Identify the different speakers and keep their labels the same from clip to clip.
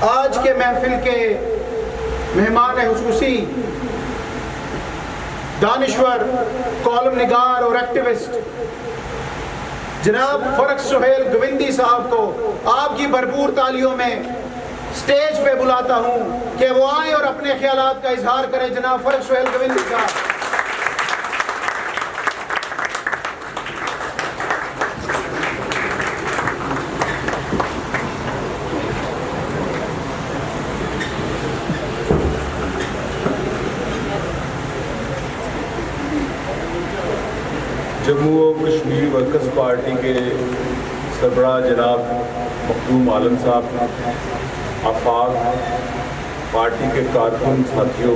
Speaker 1: آج کے محفل کے مہمان خصوصی دانشور، کالم نگار اور ایکٹیوسٹ جناب فرق سہیل گوندی صاحب کو آپ کی بھرپور تالیوں میں سٹیج پہ بلاتا ہوں کہ وہ آئیں اور اپنے خیالات کا اظہار کریں. جناب فرق سہیل گوندی صاحب.
Speaker 2: جموں و کشمیر ورکرز پارٹی کے سربراہ جناب مخدوم عالم صاحب، آفاق پارٹی کے کارکن ساتھیوں،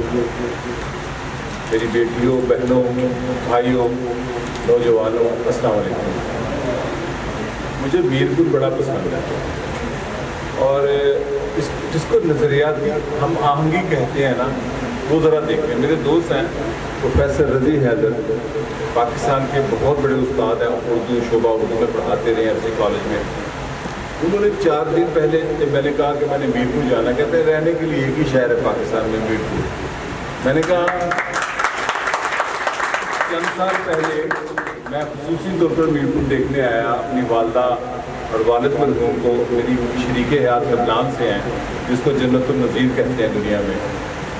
Speaker 2: میری بیٹیوں، بہنوں، بھائیوں، نوجوانوں، السلام علیکم. مجھے میرپور بڑا پسند ہے اور جس کو نظریاتی ہم آہنگی کہتے ہیں نا، وہ ذرا دیکھیں. میرے دوست ہیں پروفیسر رضی حیدر، پاکستان کے بہت بڑے استاد ہیں، اردو شعبہ اردو میں پڑھاتے رہے ایف سی کالج میں. انہوں نے 4 دن پہلے جب میں نے کہا کہ میں نے میرپور جانا، کہتے ہیں رہنے کے لیے ایک ہی شہر ہے پاکستان میں، میرپور. میں نے کہا چند سال پہلے میں خصوصی طور پر میرپور دیکھنے آیا. اپنی والدہ اور والد مرحوم کو، میری شریک حیات لبنان سے ہیں جس کو جنت النظیر کہتے ہیں دنیا میں.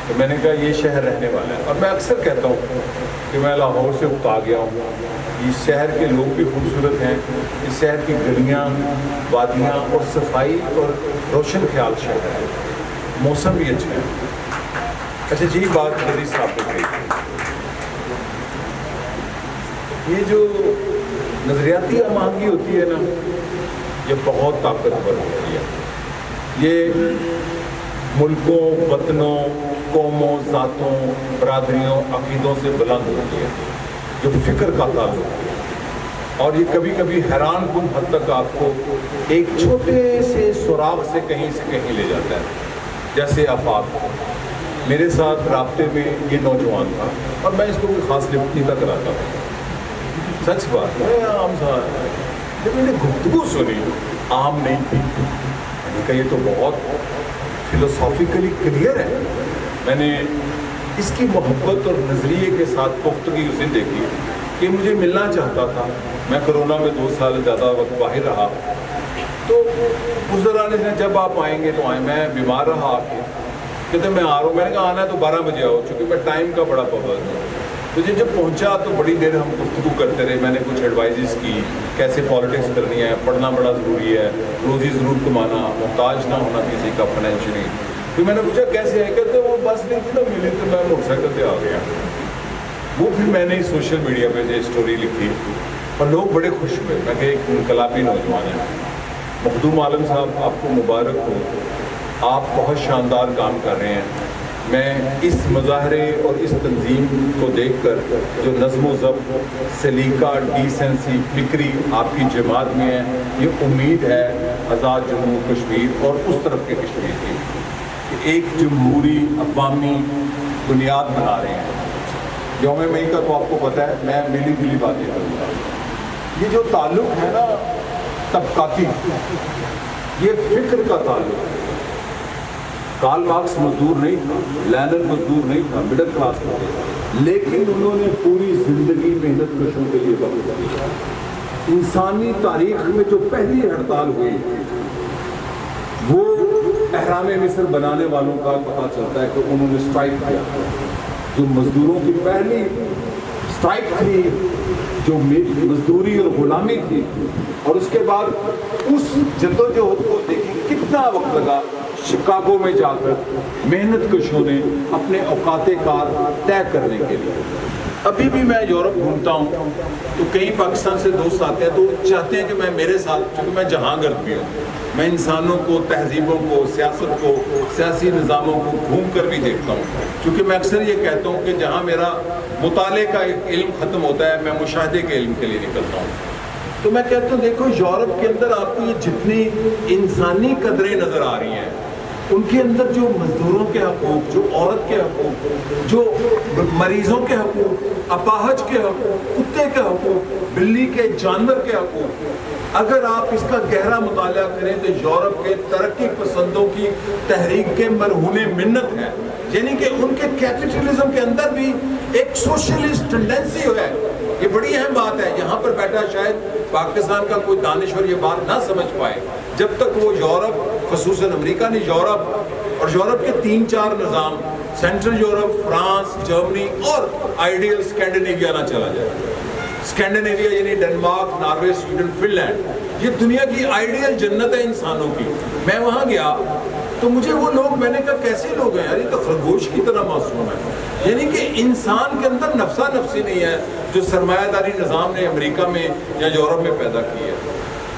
Speaker 2: تو میں نے کہا یہ شہر رہنے والا ہے. اور میں اکثر کہتا ہوں کہ میں لاہور سے اکتا گیا ہوں. اس شہر کے لوگ بھی خوبصورت ہیں، اس شہر کی گلیاں، وادیاں اور صفائی اور روشن خیال شہر ہے. موسم بھی اچھا ہے. اچھا جی، بات میری صاحب نے کہی، یہ جو نظریاتی ہم آہنگی ہوتی ہے نا، یہ بہت طاقتور ہوتی ہے. یہ ملکوں، وطنوں، قوموں، ذاتوں، برادریوں، عقیدوں سے بلند ہوتی ہے، جو فکر کا تعلق ہے. اور یہ کبھی کبھی حیران کن حد تک آپ کو ایک چھوٹے سے سوراخ سے کہیں لے جاتا ہے. جیسے آفاق میرے ساتھ رابطے میں یہ نوجوان تھا اور میں اس کو کوئی خاص لفٹ نہیں تھا کراتا ہوں. سچ بات ہے، عام سا جب میں نے گفتگو سنی عام نہیں تھی. میں نے کہا یہ تو بہت فلسافیکلی کلیئر ہے. میں نے اس کی محبت اور نظریے کے ساتھ پختگی اسے دیکھی کہ مجھے ملنا چاہتا تھا. میں کرونا میں 2 سال زیادہ وقت باہر رہا، تو گزرانے سے جب آپ آئیں گے تو آئیں. میں بیمار رہا آپ کے، کہتے میں آ رہا ہوں. میں نے کہا آنا ہے تو 12 بجے آؤ، چونکہ میں ٹائم کا بڑا پابند ہوں. تو جب پہنچا تو بڑی دیر ہم گفتگو کرتے رہے. میں نے کچھ ایڈوائزز کی، کیسے پالیٹکس کرنی ہے، پڑھنا بڑا ضروری ہے، روزی ضرور کمانا، محتاج نہ ہونا کسی کا فائنینشلی. پھر میں نے پوچھا کیسے ہے، کہتے وہ بس نہیں تھی نا ملی تو میں موٹر سائیکل سے آ گیا. وہ پھر میں نے سوشل میڈیا پہ یہ اسٹوری لکھی اور لوگ بڑے خوش ہوئے. میں کہ ایک انقلابی نوجوان ہے. مخدوم عالم صاحب آپ کو مبارک ہو، آپ بہت شاندار کام کر رہے ہیں. میں اس مظاہرے اور اس تنظیم کو دیکھ کر جو نظم و ضبط، سلیقہ، ڈیسنسی، فکری آپ کی جماعت میں ہے، یہ امید ہے آزاد جموں کشمیر اور اس طرف کے کشمیر کی کہ ایک جمہوری عوامی بنیاد بنا رہے ہیں. یوم مئی کا تو آپ کو پتہ ہے، میں ملی جلی باتیں کروں گا. یہ جو تعلق ہے نا طبقاتی، یہ فکر کا تعلق ہے. کارل مارکس مزدور نہیں تھا، لینن مزدور نہیں تھا، مڈل کلاس کا تھا، لیکن انہوں نے پوری زندگی محنت کشوں کے لیے وقت دیا. انسانی تاریخ میں جو پہلی ہڑتال ہوئی وہ اہرام مصر بنانے والوں کا پتہ چلتا ہے کہ انہوں نے اسٹرائک کیا. جو مزدوروں کی پہلی اسٹرائک تھی، جو مزدوری اور غلامی تھی، اور اس کے بعد اس جدوجہد کو دیکھیں کتنا وقت لگا. شکاگو میں جا کر محنت کشوں نے اپنے اوقات کار طے کرنے کے لیے. ابھی بھی میں یورپ گھومتا ہوں تو کئی پاکستان سے دوست آتے ہیں تو چاہتے ہیں کہ میں میرے ساتھ، چونکہ میں جہاں گرد بھی ہوں، میں انسانوں کو، تہذیبوں کو، سیاست کو، سیاسی نظاموں کو گھوم کر بھی دیکھتا ہوں. کیونکہ میں اکثر یہ کہتا ہوں کہ جہاں میرا مطالعے کا علم ختم ہوتا ہے، میں مشاہدے کے علم کے لیے نکلتا ہوں. تو میں کہتا ہوں دیکھو یورپ کے اندر آپ کو یہ جتنی انسانی قدریں نظر آ رہی ہیں، ان کے اندر جو مزدوروں کے حقوق، جو عورت کے حقوق، جو مریضوں کے حقوق، اپاہج کے حقوق، کتے کے حقوق، بلی کے، جانور کے حقوق، اگر آپ اس کا گہرا مطالعہ کریں تو یورپ کے ترقی پسندوں کی تحریک کے مرہون منت ہے، یعنی کہ ان کے کیپٹلزم کے اندر بھی ایک سوشلسٹ ٹینڈنسی ہے. یہ بڑی اہم بات ہے. یہاں پر بیٹھا شاید پاکستان کا کوئی دانشور یہ بات نہ سمجھ پائے جب تک وہ یورپ، خصوصاً امریکہ نہیں، یورپ اور یورپ کے 3-4 نظام، سینٹرل یورپ، فرانس، جرمنی اور آئیڈیل اسکینڈینیویا نہ چلا جائے. اسکینڈینیویا یعنی Denmark, Norway, Sweden, Finland, یہ دنیا کی آئیڈیل جنت ہے انسانوں کی. میں وہاں گیا تو مجھے وہ لوگ، میں نے کہا کیسے لوگ ہیں یار، یہ تو خرگوش کی طرح معصوم ہے. یعنی کہ انسان کے اندر نفسا نفسی نہیں ہے جو سرمایہ داری نظام نے امریکہ میں یا یورپ میں پیدا کی ہے.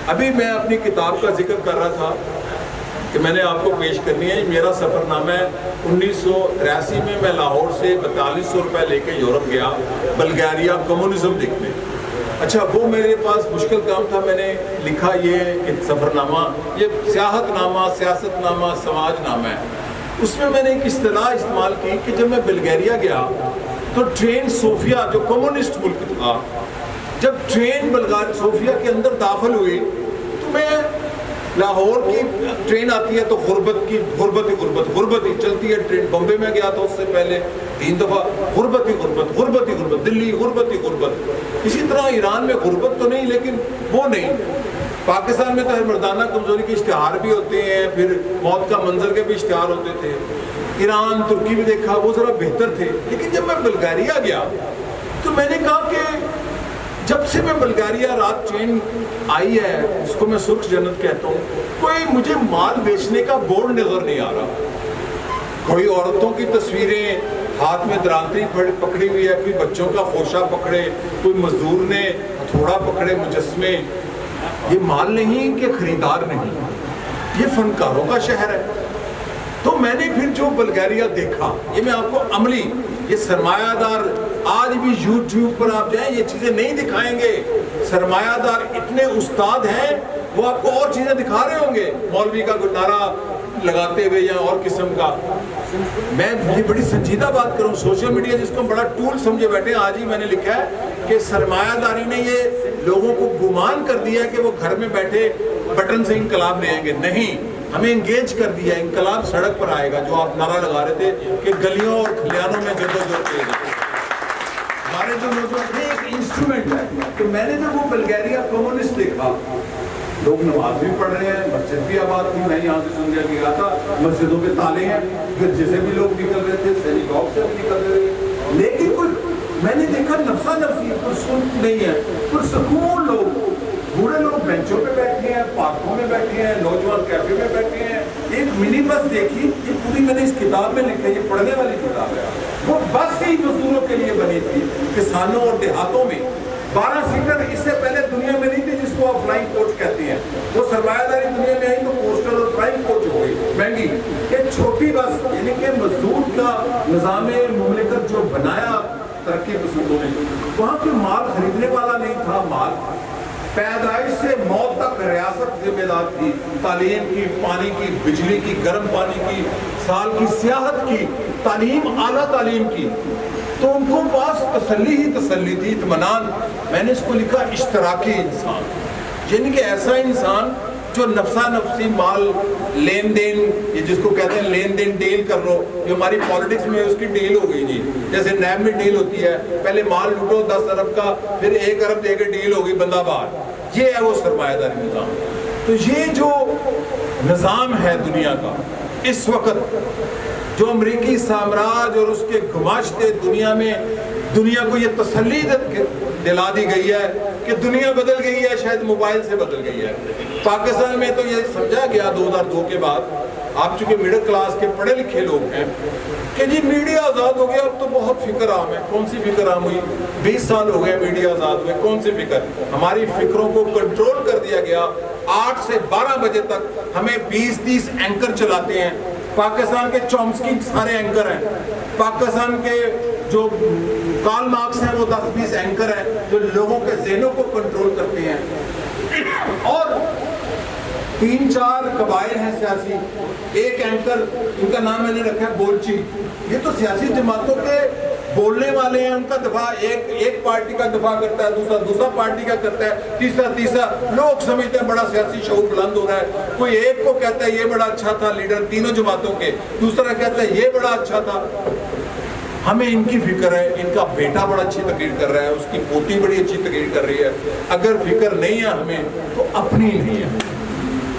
Speaker 2: ابھی میں اپنی کتاب کا ذکر کر رہا تھا کہ میں نے آپ کو پیش کرنی ہے. میرا سفر نامہ ہے. 1983 میں میں لاہور سے 4200 روپے لے کے یورپ گیا بلغاریہ کمیونزم دیکھنے. اچھا وہ میرے پاس مشکل کام تھا. میں نے لکھا یہ کہ سفر نامہ، یہ سیاحت نامہ، سیاست نامہ، سماج نامہ ہے. اس میں نے ایک اصطلاح استعمال کی کہ جب میں بلغاریہ گیا تو ٹرین صوفیہ جو کمیونسٹ ملک تھا، جب ٹرین صوفیہ کے اندر داخل ہوئی تو میں لاہور کی ٹرین آتی ہے تو غربت ہی چلتی ہے ٹرین. بمبے میں گیا تھا اس سے پہلے 3 دفعہ، غربت ہی، دلی غربت. اسی طرح ایران میں غربت تو نہیں لیکن وہ نہیں. پاکستان میں تو ہر مردانہ کمزوری کے اشتہار بھی ہوتے ہیں، پھر موت کا منظر کے بھی اشتہار ہوتے تھے. ایران، ترکی بھی دیکھا، وہ ذرا بہتر تھے. لیکن جب میں بلغاریہ گیا تو میں نے کہا کہ جب سے میں بلغاریہ رات ٹرین آئی ہے، اس کو میں سرخ جنت کہتا ہوں، کوئی مجھے مال بیچنے کا بورڈ نظر نہیں آ رہا. کوئی عورتوں کی تصویریں، ہاتھ میں درانتری پکڑی ہوئی ہے، کوئی بچوں کا خوشہ پکڑے، کوئی مزدور نے ہتھوڑا پکڑے، مجسمے. یہ مال نہیں کہ خریدار نہیں، یہ فنکاروں کا شہر ہے. تو میں نے پھر جو بلغاریہ دیکھا، یہ میں آپ کو عملی، یہ سرمایہ دار آج بھی یوٹیوب پر آپ جائیں یہ چیزیں نہیں دکھائیں گے. سرمایہ دار اتنے استاد ہیں وہ آپ کو اور چیزیں دکھا رہے ہوں گے، مولوی کا کوئی نعرہ لگاتے ہوئے یا اور قسم کا. میں یہ بڑی سنجیدہ بات کروں. سوشل میڈیا جس کو بڑا ٹول سمجھے بیٹھے، آج ہی میں نے لکھا ہے کہ سرمایہ داری نے یہ لوگوں کو گمان کر دیا ہے کہ وہ گھر میں بیٹھے بٹن سے انقلاب لے آئیں گے. نہیں، ہمیں انگیج کر دیا. انقلاب سڑک پر آئے گا. جو آپ نعرہ لگا رہے تھے کہ گلیوں اور کھلیانوں میں جدوجہد کیے گئے، ہمارے جو نوجوان تھے ایک انسٹرومنٹ ہے. تو میں نے جب وہ بلغاریہ کمیونسٹ دیکھا، لوگ نماز بھی پڑھ رہے ہیں، مسجد بھی آباد تھی. میں یہاں سے سن گیا تھا مسجدوں پہ تالے ہیں، پھر جیسے بھی لوگ نکل رہے تھے سینیگاگ سے بھی نکل رہے تھے. لیکن کوئی میں نے دیکھا نفسا نفسی پرسکون نہیں ہے، پرسکون لوگ، بوڑھے لوگ بینچوں پہ بیٹھے ہیں، پارکوں میں بیٹھے ہیں، نوجوان کیفے میں بیٹھے ہیں. ایک منی بس دیکھی، یہ پوری میں نے اس کتاب میں لکھا ہے، یہ پڑھنے والی کتاب ہے. وہ بس ہی مزدوروں کے لیے بنی تھی کسانوں اور دیہاتوں میں. 12 سیٹر اس سے پہلے دنیا میں نہیں تھی جس کو آپ فلائنگ کوچ کہتے ہیں. وہ سرمایہ داری دنیا میں آئی تو کوسٹر اور فلائنگ کوچ ہو گئی مہنگی. ایک چھوٹی بس، یعنی کہ مزدور کا نظام مملکت جو بنایا ترقی پسندوں نے، وہاں کوئی مال خریدنے والا نہیں تھا. مال پیدائش سے موت تک ریاست ذمہ دار تھی. تعلیم کی، پانی کی، بجلی کی، گرم پانی کی، سال کی سیاحت کی، تعلیم، اعلیٰ تعلیم کی. تو ان کو پاس تسلی ہی تسلی تھی، اطمینان. میں نے اس کو لکھا اشتراکی انسان، یعنی کہ ایسا انسان جو نفسا نفسی مال لین دین، یہ جس کو کہتے ہیں لین دین ڈیل کر لو، جو ہماری پالیٹکس میں اس کی ڈیل ہو گئی جی. جیسے نیب میں ڈیل ہوتی ہے، پہلے مال لوٹو 10 ارب کا، پھر 1 ارب دے کے ڈیل ہو گئی، بندہ باہر. یہ ہے وہ سرمایہ داری نظام. تو یہ جو نظام ہے دنیا کا اس وقت، جو امریکی سامراج اور اس کے گماشتے دنیا میں دنیا کو یہ تسلی دلا دی گئی ہے کہ دنیا بدل گئی ہے، شاید موبائل سے بدل گئی ہے. پاکستان میں تو یہ سمجھا گیا 2002 کے بعد، آپ چونکہ میڈل کلاس کے پڑھے لکھے لوگ ہیں، کہ جی میڈیا آزاد ہو گیا، اب تو بہت فکر عام ہے. کون سی فکر عام ہوئی؟ 20 سال ہو گئے میڈیا آزاد ہوئے، کون سی فکر؟ ہماری فکروں کو کنٹرول کر دیا گیا. 8 سے 12 بجے تک ہمیں 20-30 اینکر چلاتے ہیں. پاکستان کے چومسکی سارے اینکر ہیں، پاکستان کے جو کارل مارکس ہیں وہ 10-20 اینکر ہیں جو لوگوں کے ذہنوں کو کنٹرول کرتے ہیں. اور 3-4 قبائل ہیں سیاسی, ایک اینکر, ان کا نام میں نے رکھا ہے بولچی. یہ تو سیاسی جماعتوں کے بولنے والے ہیں, ان کا دفاع ایک پارٹی کا دفاع کرتا ہے, دوسرا پارٹی کا کرتا ہے, تیسرا لوگ سمجھتے ہیں بڑا سیاسی شعور بلند ہو رہا ہے. کوئی ایک کو کہتا ہے یہ بڑا اچھا تھا لیڈر تینوں جماعتوں کے, دوسرا کہتا ہے یہ بڑا اچھا تھا. ہمیں ان کی فکر ہے, ان کا بیٹا بڑا اچھی تقریر کر رہا ہے, اس کی پوتی بڑی اچھی تقریر کر رہی ہے. اگر فکر نہیں ہے ہمیں تو اپنی نہیں ہے.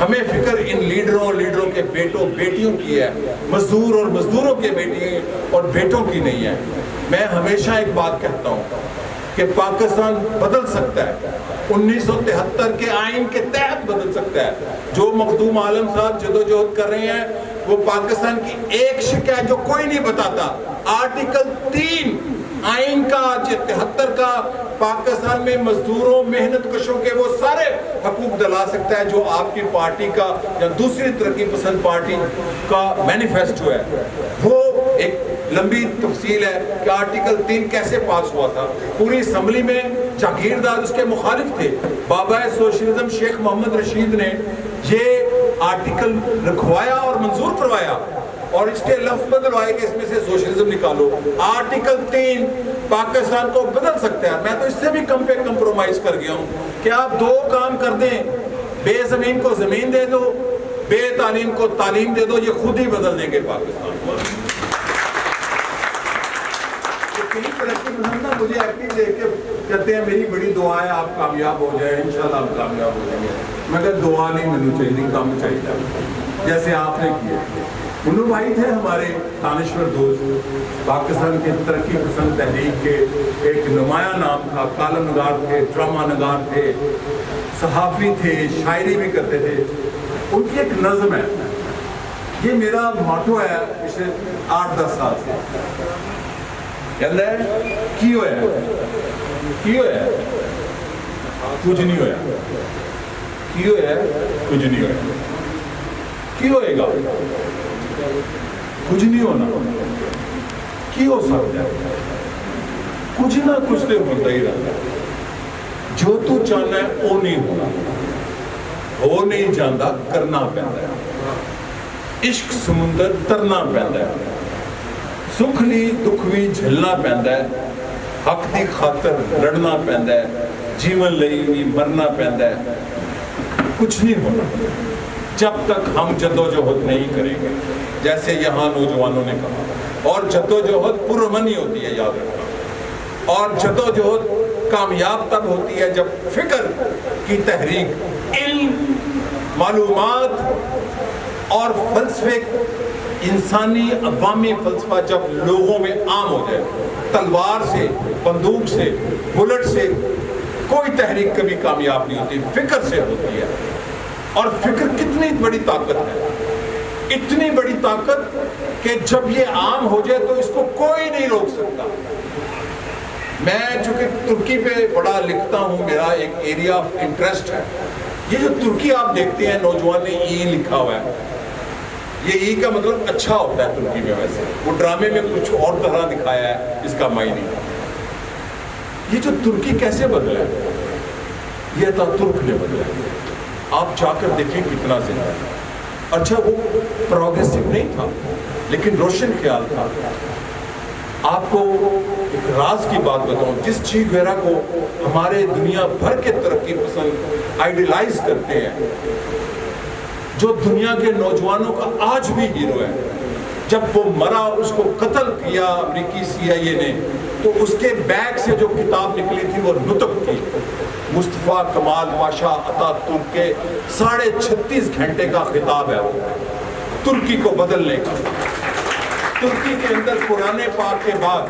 Speaker 2: ہمیں فکر ان لیڈروں کے بیٹوں بیٹیوں کی ہے, مزدور اور مزدوروں کے بیٹی اور بیٹوں کی نہیں ہے. میں ہمیشہ ایک بات کہتا ہوں کہ پاکستان بدل سکتا ہے, 1973 کے آئین کے تحت بدل سکتا ہے. جو مخدوم عالم صاحب جدوجہد کر رہے ہیں وہ پاکستان کی ایک شکایت جو کوئی نہیں بتاتا, آرٹیکل 3 آئین کا 73 کا پاکستان میں مزدوروں محنت کشوں کے وہ سارے حقوق دلا سکتا ہے جو آپ کی پارٹی کا یا دوسری ترقی پسند پارٹی کا مینیفیسٹو ہے. وہ ایک لمبی تفصیل ہے کہ آرٹیکل 3 کیسے پاس ہوا تھا. پوری اسمبلی میں جاگیردار اس کے مخالف تھے. بابا سوشلزم شیخ محمد رشید نے یہ آرٹیکل رکھوایا اور منظور کروایا اور اس کے لفظ بدلوائے کہ اس میں سے سوشلزم نکالو. آرٹیکل 3 پاکستان کو بدل سکتا ہے. میں تو اس سے بھی کم پہ کمپرومائز کر گیا ہوں کہ آپ 2 کام کر دیں, بے زمین کو زمین دے دو, بے تعلیم کو تعلیم دے دو, یہ خود ہی بدل دیں گے پاکستان کو. مجھے ایکٹیو دیکھ کے کہتے ہیں میری بڑی دعا ہے آپ کامیاب ہو جائیں, انشاءاللہ آپ کامیاب ہو جائیں گے. میں کہا دعا نہیں مجھے چاہیے, کام چاہیے جیسے آپ نے کیا. منو بھائی تھے ہمارے دانشور دوست, پاکستان کے ترقی پسند تحریک کے ایک نمایاں نام تھا, کالم نگار تھے, ڈرامہ نگار تھے, صحافی تھے, شاعری بھی کرتے تھے. ان کی ایک نظم ہے, یہ میرا موٹو ہے پچھلے 8-10 سال سے. کہتا ہے کیوں ہے کچھ نہیں ہویا, کیوں ہے کچھ نہیں ہویا, کیوں ہوئے گا کچھ نہیں ہونا, کی ہو سکتا ہے کچھ نہ کچھ تو ہوتا ہی رہتا ہے. جو تو چاہنا ہے وہ نہیں ہونا, ہو نہیں جانا کرنا پہنتا ہے. عشق سمندر ترنا پہنتا ہے, سکھ لی دکھ بھی جھلنا پہنتا ہے, حق دی خاطر لڑنا پہنتا ہے, جیون لئی بھی مرنا پہنتا ہے. کچھ نہیں ہونا جب تک ہم جدوجہد نہیں کریں گے, جیسے یہاں نوجوانوں نے کہا. اور جدوجہد پرامن ہی ہوتی ہے, یاد رکھنا. اور جدوجہد کامیاب تب ہوتی ہے جب فکر کی تحریک, علم, معلومات اور فلسفے, انسانی عوامی فلسفہ جب لوگوں میں عام ہو جائے. تلوار سے, بندوق سے, بلٹ سے کوئی تحریک کبھی کامیاب نہیں ہوتی, فکر سے ہوتی ہے. اور فکر کتنی بڑی طاقت ہے, اتنی بڑی طاقت کہ جب یہ عام ہو جائے تو اس کو کوئی نہیں روک سکتا. میں چونکہ ترکی پہ بڑا لکھتا ہوں, میرا ایک ایریا آف انٹرسٹ ہے. یہ جو ترکی آپ دیکھتے ہیں, نوجوان نے ای لکھا ہوا ہے, یہ ای کا مطلب اچھا ہوتا ہے ترکی میں. ویسے وہ ڈرامے میں کچھ اور طرح دکھایا ہے اس کا معنی. یہ جو ترکی کیسے بدلا ہے, یہ ترک نے بدلا ہے. آپ جا کر دیکھیں کتنا زندہ ہے. اچھا وہ پروگریسو نہیں تھا لیکن روشن خیال تھا. آپ کو ایک راز کی بات بتاؤں, جس چی گویرا کو ہمارے دنیا بھر کے ترقی پسند آئیڈیلائز کرتے ہیں, جو دنیا کے نوجوانوں کا آج بھی ہیرو ہے, جب وہ مرا اس کو قتل کیا امریکی CIA نے, تو اس کے بیگ سے جو کتاب نکلی تھی وہ نطق تھی. مصطفیٰ کمال پاشا عطا ترک کے 36.5 گھنٹے کا خطاب ہے ترکی کو بدلنے کا. ترکی کے اندر قرآن پاک کے بعد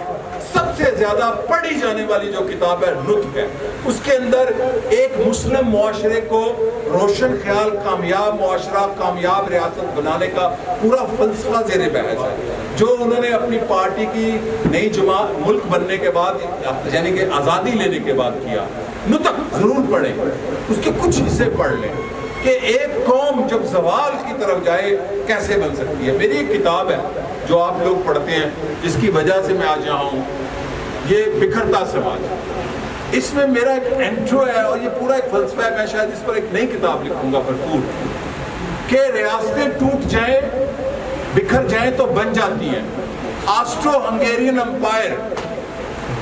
Speaker 2: سب سے زیادہ پڑھی جانے والی جو کتاب ہے نطق ہے. اس کے اندر ایک مسلم معاشرے کو روشن خیال, کامیاب معاشرہ, کامیاب ریاست بنانے کا پورا فلسفہ زیر بحث ہے, جو انہوں نے اپنی پارٹی کی نئی جماعت ملک بننے کے بعد یعنی کہ آزادی لینے کے بعد کیا. نطق ضرور پڑھیں, اس کے کچھ حصے پڑھ لیں کہ ایک قوم جب زوال کی طرف جائے کیسے بن سکتی ہے. میری ایک کتاب ہے جو آپ لوگ پڑھتے ہیں, جس کی وجہ سے میں آج یہاں ہوں, یہ بکھرتا سماج. اس میں میرا ایک انٹرو ہے اور یہ پورا ایک فلسفہ ہے. میں شاید اس پر ایک نئی کتاب لکھوں گا بھرپور. کہ ریاستیں ٹوٹ جائیں بکھر جائیں تو بن جاتی ہیں. آسٹرو ہنگیرین امپائر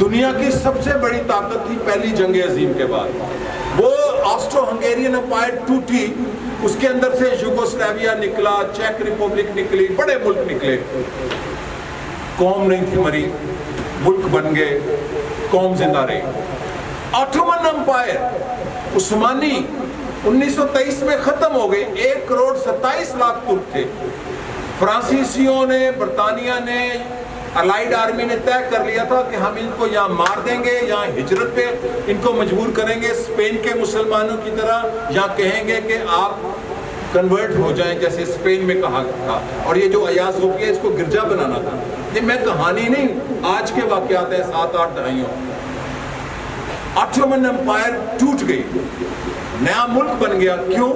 Speaker 2: دنیا کی سب سے بڑی طاقت تھی پہلی جنگ عظیم کے بعد. وہ آسٹرو ہنگیرین امپائر ٹوٹی, اس کے اندر سے یوگوسلاویا نکلا, چیک ریپبلک نکلی, بڑے ملک نکلے. قوم نہیں تھی مری, ملک بن گئے, قوم زندہ رہی. آٹومن امپائر عثمانی 1923 میں ختم ہو گئی. 1,27,00,000 ترک تھے. فرانسیسیوں نے, برطانیہ نے, الائیڈ آرمی نے طے کر لیا تھا کہ ہم ان کو یہاں مار دیں گے, یہاں ہجرت پہ ان کو مجبور کریں گے اسپین کے مسلمانوں کی طرح, یا کہیں گے کہ آپ کنورٹ ہو جائیں جیسے اسپین میں کہا تھا. اور یہ جو ایاز صوفیہ اس کو گرجا بنانا تھا. یہ میں کہانی نہیں, آج کے واقعات ہیں 7-8 دہائیوں. آٹومن امپائر ٹوٹ گئی, نیا ملک بن گیا. کیوں؟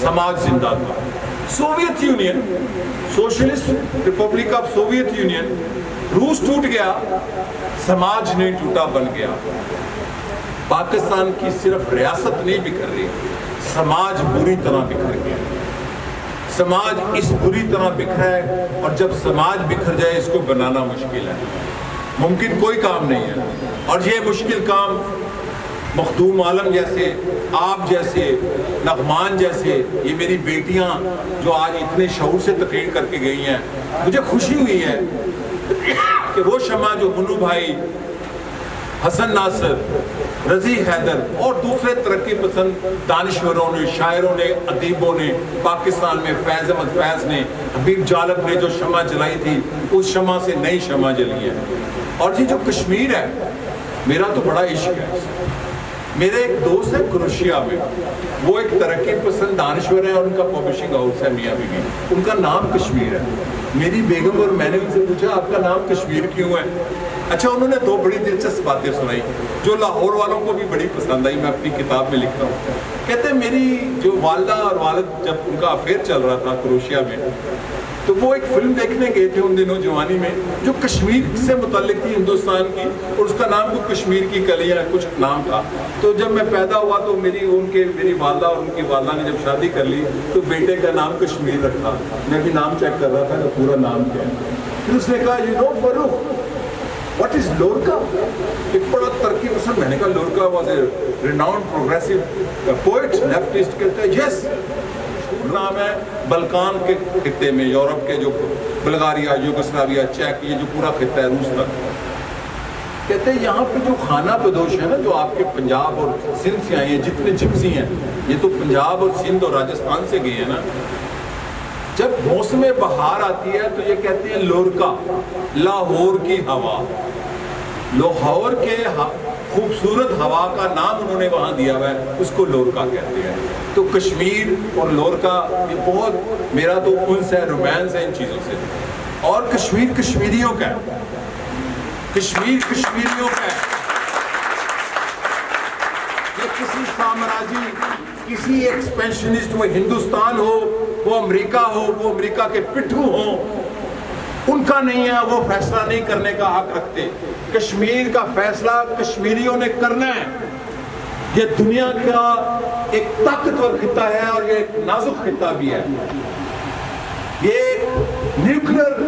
Speaker 2: سماج زندہ تھا. Soviet union, socialist republic of Soviet union, روس ٹوٹ گیا, سماج نہیں ٹوٹا, بن گیا. پاکستان کی صرف ریاست نہیں بکھر رہی, سماج بری طرح بکھر گیا. سماج اس بری طرح بکھرا ہے, اور جب سماج بکھر جائے اس کو بنانا مشکل ہے. ممکن کوئی کام نہیں ہے, اور یہ مشکل کام مخدوم عالم جیسے, آپ جیسے, نغمان جیسے, یہ میری بیٹیاں جو آج اتنے شعور سے تقریر کر کے گئی ہیں, مجھے خوشی ہوئی ہے کہ وہ شمع جو منو بھائی, حسن ناصر, رضی حیدر اور دوسرے ترقی پسند دانشوروں نے, شاعروں نے, ادیبوں نے پاکستان میں, فیض احمد فیض نے, حبیب جالب نے جو شمع جلائی تھی, اس شمع سے نئی شمع جلی ہے. اور یہ جو کشمیر ہے, میرا تو بڑا عشق ہے. میرے ایک دوست ہے کروشیا میں, وہ ایک ترقی پسند دانشور ہے, اور ان کا پبلشنگ ہاؤس ہے میاں بیوی, ان کا نام کشمیر ہے. میری بیگم اور میں نے ان سے پوچھا آپ کا نام کشمیر کیوں ہے؟ اچھا, انہوں نے 2 بڑی دلچسپ باتیں سنائی جو لاہور والوں کو بھی بڑی پسند آئی, میں اپنی کتاب میں لکھ رہا ہوں. کہتے ہیں میری جو والدہ اور والد جب ان کا افیئر چل رہا تھا کروشیا میں, تو وہ ایک فلم دیکھنے گئے تھے ان دنوں جوانی میں, جو کشمیر سے متعلق تھی ہندوستان کی, اور اس کا نام وہ کشمیر کی کلیاں کچھ نام تھا. تو جب میں پیدا ہوا تو میری والدہ اور ان کی والدہ نے جب شادی کر لی تو بیٹے کا نام کشمیر رکھا. میں بھی نام چیک کر رہا تھا کہ پورا نام کیا ہے. پھر اس نے کہا you know Farooq what is لورکا؟ ایک بڑا ترقی پسند. میں نے کہا Lorca was a renowned progressive poet, leftist. کہتے ہیں یس, نام ہے بلکان کے خطے میں, یورپ کے جو بلغاریہ, یوگوسلاویا, چیک, یہ جو پورا خطہ ہے روس تک. کہتے ہیں یہاں پہ جو خانہ بدوش ہے نا, جو آپ کے پنجاب اور سندھ سے آئے ہیں, جتنے جپسی ہیں, یہ تو پنجاب اور سندھ اور راجستھان سے گئے ہیں نا. جب موسم بہار آتی ہے تو یہ کہتے ہیں لورکا, لاہور کی ہوا. لاہور کے خوبصورت ہوا کا نام انہوں نے وہاں دیا ہوا ہے, اس کو لورکا کہتے ہیں. تو کشمیر اور لورکا یہ بہت میرا تو انس ہے, رومانس ہے ان چیزوں سے. اور کشمیر کشمیریوں کا ہے, کشمیر کشمیریوں کا ہے. یہ کسی سامراجی, کسی ایکسپینشنسٹ, وہ ہندوستان ہو, وہ امریکہ ہو, وہ امریکہ کے پٹھو ہوں, ان کا نہیں ہے. وہ فیصلہ نہیں کرنے کا حق رکھتے. کشمیر کا فیصلہ کشمیریوں نے کرنا ہے. یہ دنیا کا ایک طاقتور خطہ ہے, اور یہ ایک نازک خطہ بھی ہے. یہ نیوکلیر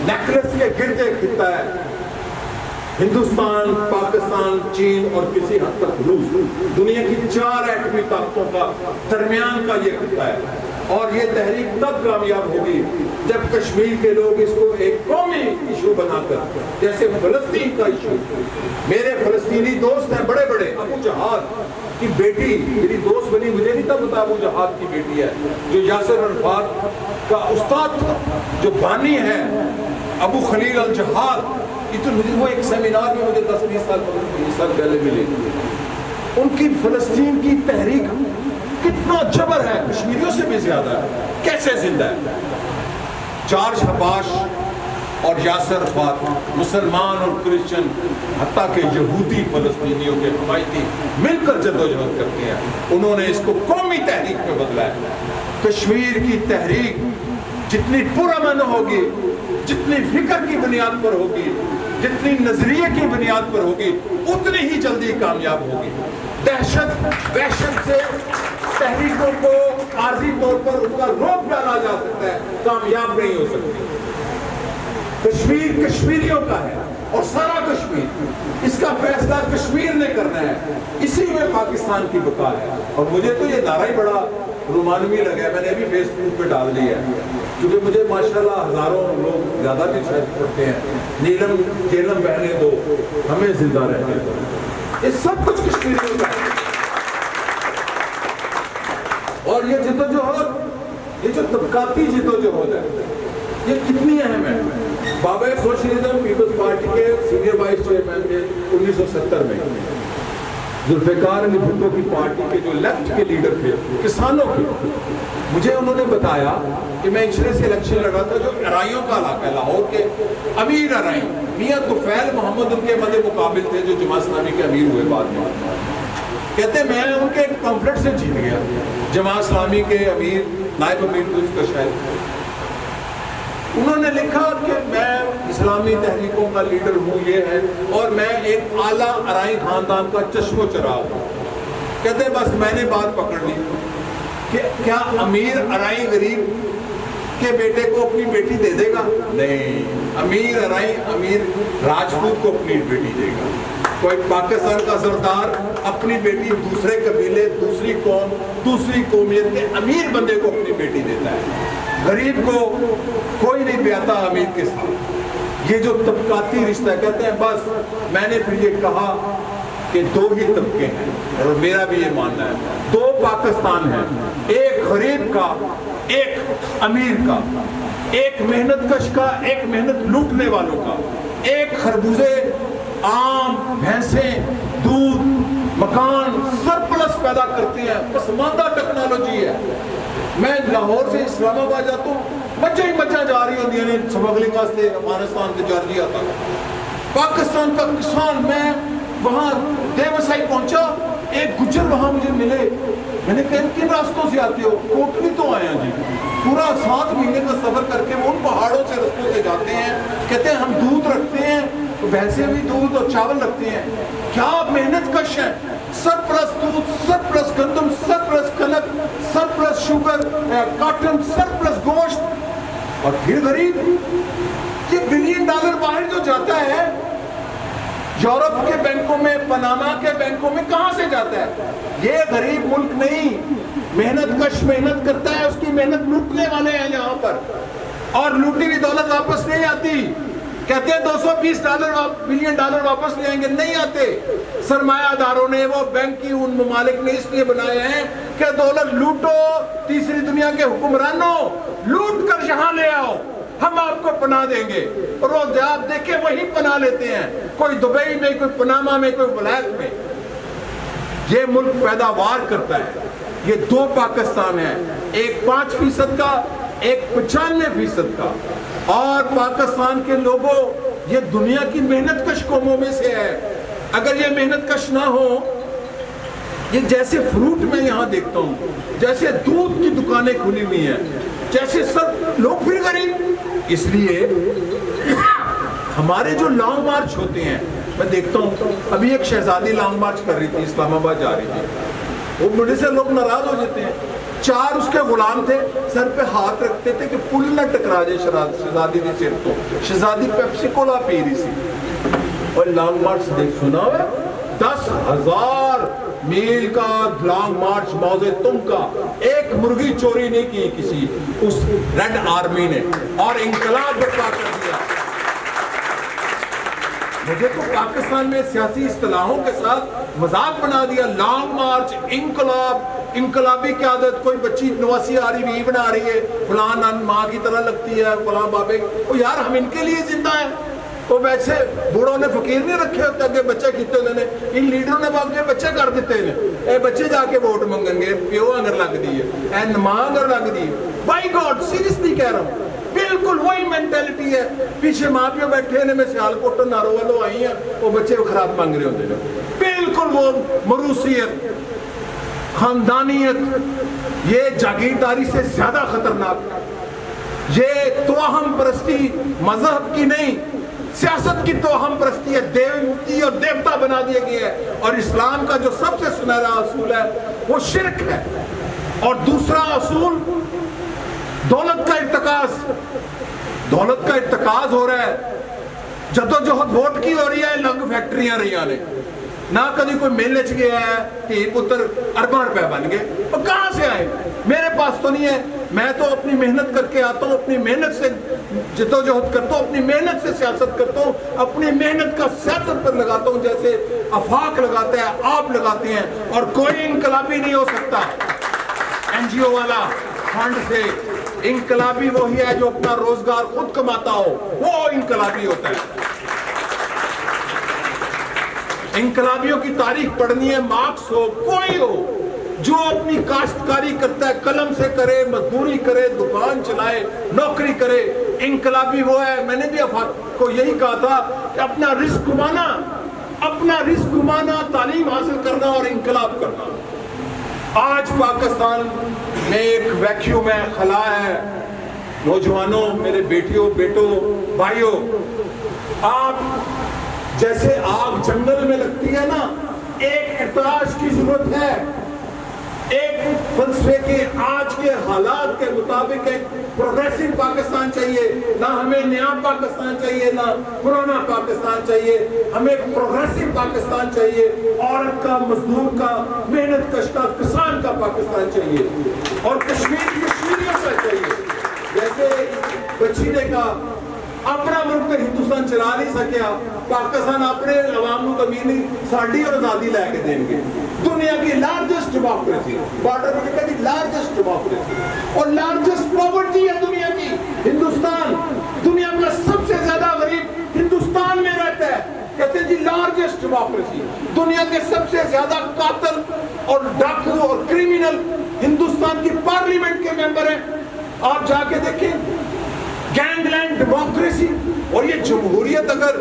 Speaker 2: نیکلس کے گرد ایک خطہ ہے. ہندوستان, پاکستان, چین اور کسی حد تک روس, دنیا کی 4 ایٹمی طاقتوں کا درمیان کا یہ خطہ ہے. اور یہ تحریک تب کامیاب ہوگی جب کشمیر کے لوگ اس کو ایک قومی ایشو بنا کر, جیسے فلسطین کا ایشو. میرے فلسطینی دوست ہیں بڑے بڑے. ابو جہاد کی بیٹی میری دوست بنی, مجھے نہیں تھا پتا ابو جہاد کی بیٹی ہے, جو یاسر عرفات کا استاد تھا, جو بانی ہے ابو خلیل الجہاد. وہ ایک سیمینار میں مجھے 10-20 سال پہلے ملے. ان کی فلسطین کی تحریک کتنا جبر ہے, کشمیریوں سے بھی زیادہ ہے. کیسے زندہ ہے؟ جارج حباش اور یاسر عرفات, مسلمان اور کرسچن, حتیٰ کہ یہودی فلسطینیوں کے حمایتی مل کر جدوجہد کرتے ہیں. انہوں نے اس کو قومی تحریک میں بدلا ہے. کشمیر کی تحریک جتنی پرامن ہوگی, جتنی فکر کی بنیاد پر ہوگی, جتنی نظریے کی بنیاد پر ہوگی, اتنی ہی جلدی کامیاب ہوگی. دہشت وحشت سے تحریکوں کو عارضی طور پر ان کا روک ڈالا جا سکتا ہے، کامیاب نہیں ہو سکتی۔ کشمیر کشمیریوں کا ہے اور سارا کشمیر، اس کا فیصلہ کشمیر نے کرنا ہے، اسی میں پاکستان کی بقا ہے۔ اور مجھے تو یہ نعرہ ہی بڑا رومانوی لگا ہے، میں نے ابھی فیس بک پہ ڈال دیا ہے، کیونکہ مجھے ماشاءاللہ ہزاروں لوگ زیادہ بھی شاید پڑھتے ہیں، نیلم کیلم بہنے دو ہمیں زندہ رہنے دو، یہ سب کچھ کشمیریوں کا ہے۔ اور یہ جدوجہد، یہ جو طبقاتی جدوجہد ہے، یہ کتنی اہم ہے۔ بابا سوشلزم پیپلز پارٹی کے سینئر وائس چیئرمین تھے 1970 میں، ذوالفقار علی بھٹو کی پارٹی کے جو لیفٹ کے لیڈر تھے کسانوں کے، مجھے انہوں نے بتایا کہ میں انشورے سے الیکشن لڑا تھا جو ارائیوں کا علاقہ ہے، لاہور کے امیر ارائی، میاں طفیل محمد ان کے مدِ مقابل تھے جو جماعت اسلامی کے امیر ہوئے بعد میں۔ کہتے ہیں میں ان کے ایک پمفلٹ سے جیت گیا، جماعت اسلامی کے امیر نائب امیر اس کا شاید، انہوں نے لکھا کہ میں اسلامی تحریکوں کا لیڈر ہوں، یہ ہے، اور میں ایک اعلیٰ ارائی خاندان کا چشم و چراغ ہوں۔ کہتے ہیں بس میں نے بات پکڑ لی کہ کیا امیر ارائی غریب کے بیٹے کو اپنی بیٹی دے دے گا؟ نہیں، امیر ارائی امیر راجپوت کو اپنی بیٹی دے گا۔ کوئی پاکستان کا سردار اپنی بیٹی دوسرے قبیلے، دوسری قوم، دوسری قومیت کے امیر بندے کو اپنی بیٹی دیتا ہے، غریب کو کوئی نہیں بیاتا امیر کے ساتھ۔ یہ جو طبقاتی رشتہ کہتے ہیں، بس میں نے پھر یہ کہا کہ دو ہی طبقے ہیں، اور میرا بھی یہ ماننا ہے، دو پاکستان ہیں، ایک غریب کا، ایک امیر کا، ایک محنت کش کا، ایک محنت لوٹنے والوں کا، ایک خربوزے، آم، بھینسیں، دودھ، مکان سرپلس پیدا کرتی ہیں، پسماندہ ٹیکنالوجی ہے۔ میں لاہور سے اسلام آباد جاتا ہوں، مچھیں ہی مچھیں جا رہی ہوتی ہیں سمگلنگ واسطے افغانستان کے جارجیا تک۔ پاکستان کا کسان، میں وہاں دیوسائی پہنچا، ایک گجر وہاں مجھے ملے، میں نے کہا کن راستوں سے آتے ہو؟ کوٹلی تو آئے ہیں جی، پورا 7 مہینے کا سفر کر کے وہ ان پہاڑوں سے رستوں سے جاتے ہیں، کہتے ہیں ہم دودھ رکھتے ہیں، ویسے بھی دودھ اور چاول رکھتے ہیں، کیا محنت کش ہیں، سرپلس دودھ، سرپلس گندم، سرپلس کنک، سرپلس شوگر، کاٹن، سرپلس گوشت، اور پھر غریب۔ یہ $1 بلین باہر جو جاتا ہے یورپ کے بینکوں میں، پناما کے بینکوں میں، کہاں سے جاتا ہے؟ یہ غریب ملک نہیں، محنت کش محنت کرتا ہے، اس کی محنت لوٹنے والے ہیں یہاں پر، اور لوٹی ہوئی دولت واپس نہیں آتی۔ کہتے ہیں $220 بلین واپس لے آئیں گے، نہیں آتے۔ سرمایہ داروں نے، وہ بینک کی ان ممالک نے اس لیے بنائے ہیں کہ دولت لوٹو، تیسری دنیا کے حکمرانوں لوٹ کر یہاں لے آؤ، ہم آپ کو پناہ دیں گے، اور وہ آپ دیکھیں وہی پناہ لیتے ہیں، کوئی دبئی میں، کوئی پناما میں، کوئی ولایت میں۔ یہ ملک پیداوار کرتا ہے۔ یہ 2 پاکستان ہیں، ایک 5% کا، ایک 95% کا، اور پاکستان کے لوگوں، یہ دنیا کی محنت کش قوموں میں سے ہے۔ اگر یہ محنت کش نہ ہو، یہ جیسے فروٹ میں یہاں دیکھتا ہوں، جیسے دودھ کی دکانیں کھلی ہوئی ہیں، جیسے سب لوگ پھر غریب۔ اس لیے ہمارے جو لانگ مارچ ہوتے ہیں، میں دیکھتا ہوں، ابھی ایک شہزادی لانگ مارچ کر رہی تھی، اسلام آباد جا رہی تھی، وہ مجھے سے لوگ ناراض ہو جاتے ہیں، 4 اس کے غلام تھے، سر پہ ہاتھ رکھتے تھے کہ پل نہ ٹکرا جائے شہزادی کے سر کو۔ شہزادی پیپسی کولا پی رہی سی، اور لانگ مارچ دیکھ سنا ہے، 10,000 میل کا لانگ مارچ موزے تم کا، ایک مرغی چوری نہیں کی کسی اس ریڈ آرمی نے، اور انقلاب برپا کر دیا۔ مجھے تو پاکستان میں سیاسی اصطلاحوں کے ساتھ مذاق بنا دیا، لانگ مارچ، انقلاب، انقلابی قیادت، کوئی بچی نواسی آ رہی، وی بنا رہی ہے، فلاں ماں کی طرح لگتی ہے، فلاں بابے، وہ یار ہم ان کے لیے زندہ ہیں۔ وہ ویسے بوڑھوں نے فقیر نہیں رکھے ہوتے کہ بچے کیتے ہوتے ہیں، ان لیڈروں نے باپ کے بچے کر دیتے ہیں، اے بچے جا کے ووٹ منگیں گے، پیو اگر لگ دی ہے، اے نماں اگر لگ دی ہے، بائی گاڈ سیریسلی کہہ رہا ہوں، بالکل وہی مینٹیلٹی ہے۔ پیچھے ماں پیو بیٹھے ہیں، میں سیال کوٹن نارو والوں آئی ہیں، وہ بچے خراب مانگ رہے ہوتے ہیں، بالکل وہ موروثیت، خاندانیت، یہ جاگیرداری سے زیادہ خطرناک، یہ توہم پرستی مذہب کی نہیں، سیاست کی توہم پرستی ہے، دیوتی اور دیوتا بنا دیا گیا ہے، اور اسلام کا جو سب سے سنہرا اصول ہے وہ شرک ہے۔ اور دوسرا اصول دولت کا ارتکاز ہو رہا ہے. جدوجہد ووٹ کی ہو رہی ہے, لنگ فیکٹریاں رہی نے نہ کبھی کوئی میلے چ گیا ہے کہ پتر ارباں روپے بن گئے. وہ کہاں سے آئے؟ میرے پاس تو نہیں ہے. میں تو اپنی محنت کر کے آتا ہوں, اپنی محنت سے جدوجہد کرتا ہوں, اپنی محنت سے سیاست کرتا ہوں, اپنی محنت کا سیاست پر لگاتا ہوں جیسے آفاق لگاتا ہے, آپ لگاتے ہیں. اور کوئی انقلابی نہیں ہو سکتا این جی او والا فنڈ سے. انقلابی وہی ہے جو اپنا روزگار خود کماتا ہو, وہ انقلابی ہوتا ہے. انقلابیوں کی تاریخ پڑھنی ہے, مارکس ہو کوئی ہو, جو اپنی کاشتکاری کرتا ہے, قلم سے کرے, مزدوری کرے, دکان چلائے, نوکری کرے, انقلابی وہ ہے. میں نے بھی افاق کو یہی کہا تھا کہ اپنا رزق کمانا, تعلیم حاصل کرنا اور انقلاب کرنا. آج پاکستان میں ایک ویکیوم ہے, خلا ہے. نوجوانوں, میرے بیٹیوں, بیٹوں, بھائیوں, آپ جیسے آگ جنگل میں لگتی ہے نا, ایک ارتعاش کی ضرورت ہے. ایک فلسفے کے آج کے حالات کے مطابق ایک پروگریسو پاکستان چاہیے. نہ ہمیں نیا پاکستان چاہیے, نہ پرانا پاکستان چاہیے. ہمیں پروگریسو پاکستان چاہیے. عورت کا, مزدور کا, محنت کش کا, کسان کا پاکستان چاہیے. اور کشمیریوں کا چاہیے. جیسے بچی نے کہا اپنا ملک تو ہندوستان چلا نہیں سکیا, پاکستان اپنے عوام کو کمی ساڑھی اور آزادی لے کے دیں گے. دنیا کی لارجسٹ ڈیموکریسی, بارڈر امریکہ کی لارجسٹ ڈیموکریسی اور لارجسٹ پاورٹی ہے دنیا کی ہندوستان. دنیا کا سب سے زیادہ غریب ہندوستان میں رہتا ہے. کہتے ہیں جی لارجسٹ ڈیموکریسی. دنیا کے سب سے زیادہ قاتل اور ڈاکو اور کرمینل ہندوستان کی پارلیمنٹ کے ممبر ہیں. آپ جا کے دیکھیں, گینگ لینڈ ڈیموکریسی. اور یہ جمہوریت اگر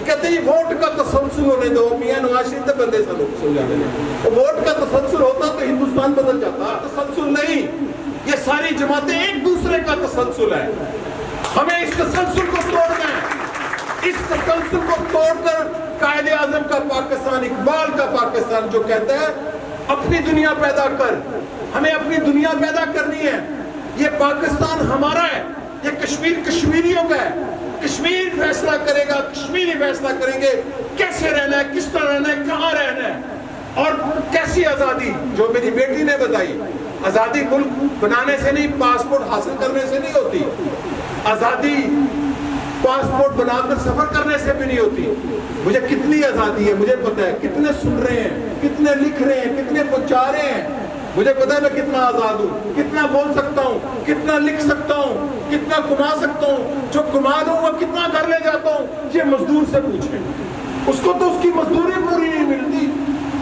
Speaker 2: کہتے ہیں یہ ووٹ کا تسلسل ہونے دو, میاں نواز شریف کے بندے سے لوگ سمجھانے دیں. ووٹ کا تسلسل ہوتا تو ہندوستان بدل جاتا. تسلسل نہیں, یہ ساری جماعتیں ایک دوسرے کا تسلسل ہے. ہمیں اس تسلسل کو توڑنا ہے. اس تسلسل کو توڑ کر قائد اعظم کا پاکستان, اقبال کا پاکستان جو کہتا ہے اپنی دنیا پیدا کر, ہمیں اپنی دنیا پیدا کرنی ہے. یہ پاکستان ہمارا ہے, یہ کشمیر کشمیریوں کا ہے. کشمیر فیصلہ کرے گا, کشمیری فیصلہ کریں گے کیسے رہنا ہے, کس طرح رہنا ہے, کہاں رہنا ہے. اور کیسی آزادی جو میری بیٹی نے بتائی, آزادی ملک بنانے سے نہیں, پاسپورٹ حاصل کرنے سے نہیں ہوتی. آزادی پاسپورٹ بنا کر سفر کرنے سے بھی نہیں ہوتی. مجھے کتنی آزادی ہے مجھے پتا ہے, کتنے سن رہے ہیں, کتنے لکھ رہے ہیں, کتنے پہنچا رہے ہیں. مجھے پتا ہے میں کتنا آزاد ہوں, کتنا بول سکتا ہوں, کتنا لکھ سکتا ہوں, کتنا کما سکتا ہوں. جو کما لوں وہ کتنا گھر لے جاتا ہوں, یہ مزدور سے پوچھیں. اس کو تو اس کی مزدوری پوری نہیں ملتی.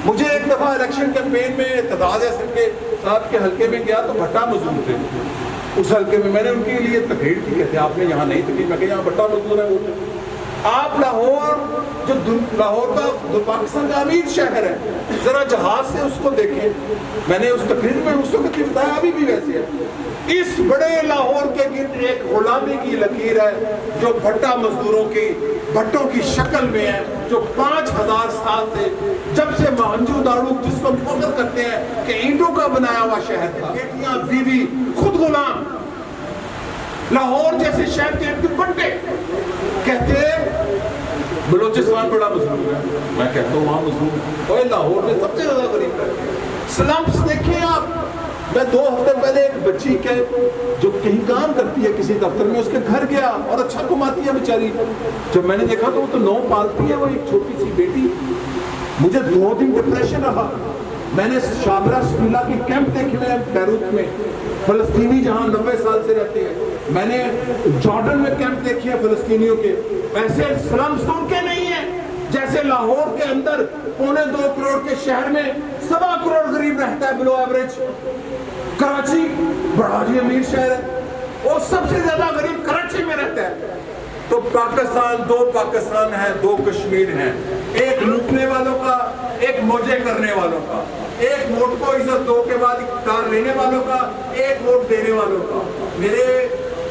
Speaker 2: مجھے ایک دفعہ الیکشن کیمپین میں اعتداد حسن کے صاحب کے حلقے میں گیا تو بھٹا مزدور تھے اس حلقے میں. میں نے ان کے لیے تقریر کی, کہتے آپ نے یہاں نہیں تقریر, میں کہ یہاں بھٹا مزدور ہے. وہ آپ لاہور, جو لاہور کا پاکستان کا امیر شہر ہے, ذرا جہاز سے اس کو دیکھیں. میں نے اس تقریر میں اس وقت بتایا, ابھی بھی ویسے ہے. اس بڑے لاہور کے گرد ایک غلامی کی لکیر ہے جو بھٹا مزدوروں کی, بھٹوں کی شکل میں ہے, جو 5000 سال سے, جب سے مہنجو داڑو جس کو فخر کرتے ہیں کہ اینٹوں کا بنایا ہوا شہر تھا, بیٹیاں بیوی خود غلام. لاہور جیسے شہر کے ارد بٹے کہتے بلوچستان بڑا مظلوم ہے. میں کہتا ہوں وہاں مظلوم ہے. اور لاہور میں سب سے زیادہ غریب ہے. سلمس دیکھیں آپ. میں 2 ہفتے پہلے ایک بچی کے جو کہیں کام کرتی ہے کسی دفتر میں, اس کے گھر گیا اور اچھا کماتی ہے بیچاری. جب میں نے دیکھا تو وہ تو 9 پالتی ہے, وہ ایک چھوٹی سی بیٹی. مجھے 2 دن ڈپریشن رہا. میں نے شابرا شفیلا کی کیمپ دیکھے ہوئے ہیں بیروت میں, فلسطینی جہاں 90 سال سے رہتے ہیں. میں نے جارڈن میں کیمپ دیکھے ہیں فلسطینیوں کے. ویسے سلم سن کے نہیں ہیں جیسے لاہور کے اندر 2.25 کروڑ کے شہر میں 7 کروڑ غریب رہتا ہے بلو ایوریج. کراچی بڑا جی امیر شہر ہے, وہ سب سے زیادہ غریب کراچی میں رہتا ہے. تو پاکستان 2 پاکستان ہے, 2 کشمیر ہیں, ایک لوٹنے والوں کا, ایک موجے کرنے والوں کا, ایک ووٹ کو عزت دو کے بعد اقتدار لینے والوں کا, ایک ووٹ دینے والوں کا. میرے